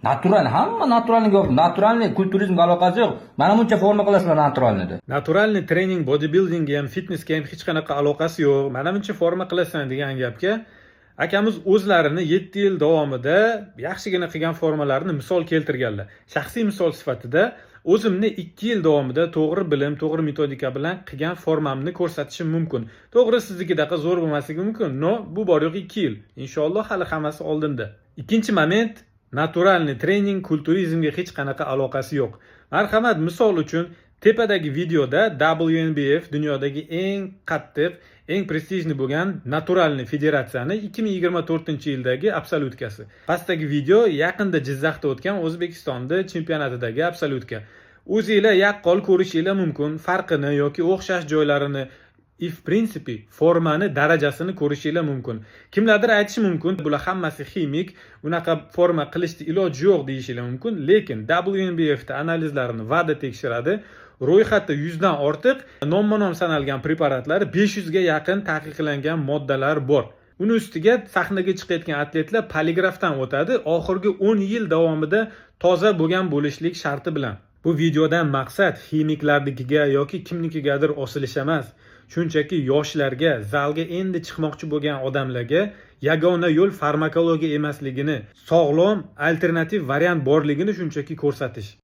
Natural, hamma naturalni gap. Naturalni kulturizmga aloqasi yo'q. Mana buncha forma qilasizlar naturalni deb. Naturalniy trening, bodybuilding ham, fitnessga ham hech qanaqa aloqasi yo'q. Mana buncha forma qilasan degan gapga akamiz o'zlarini 7 yil davomida yaxshigina qilgan formalarini misol keltirganlar. Shaxsiy misol sifatida o'zimni 2 yil davomida to'g'ri bilim, to'g'ri metodika bilan qilgan formamni ko'rsatishim mumkin. To'g'ri, siznikidaqa zo'r bo'lmasligi mumkin. No, bu bor yo'q 2 yil. Inshaalloh hali hammasi oldinda. Ikkinchi moment, naturalniy trening kulturizmga hech qanaqa aloqasi yo'q. Marhamat, misol uchun tepadagi videoda WNBF dunyodagi eng qattiq, eng prestijli bo'lgan naturalniy federatsiyani 2024-yildagi absolutkasi. Pastdagi video yaqinda Jizzaxda o'tgan O'zbekistonda chempionatidagi absolutka. O'zingizlar yaqqol ko'rishingiz mumkin farqini yoki o'xshash joylarini, в принципе, formani darajasini ko'rishingiz mumkin. Kimlardir aytishi mumkin, bular hammasi ximik, bunaqa forma qilishni iloji yo'q deyishingiz mumkin, lekin WNBF da analizlarini VADA tekshiradi. Ro'yxatda 100 dan ortiq nomma-nom sanalgan preparatlar, 500 ga yaqin taqiqlangan moddalar bor. Uni ustiga sahnaga chiqayotgan atletlar poligrafdan o'tadi, oxirgi 10 yil davomida toza bo'lgan bo'lishlik sharti bilan. Bu videodan maqsad ximiklarnikiga yoki kimnikigadir osilish emas. Shunchaki yoshlarga, zalga endi chiqmoqchi bo'lgan odamlarga yagona yo'l farmakologiya emasligini, sog'lom alternativ variant borligini shunchaki ko'rsatish.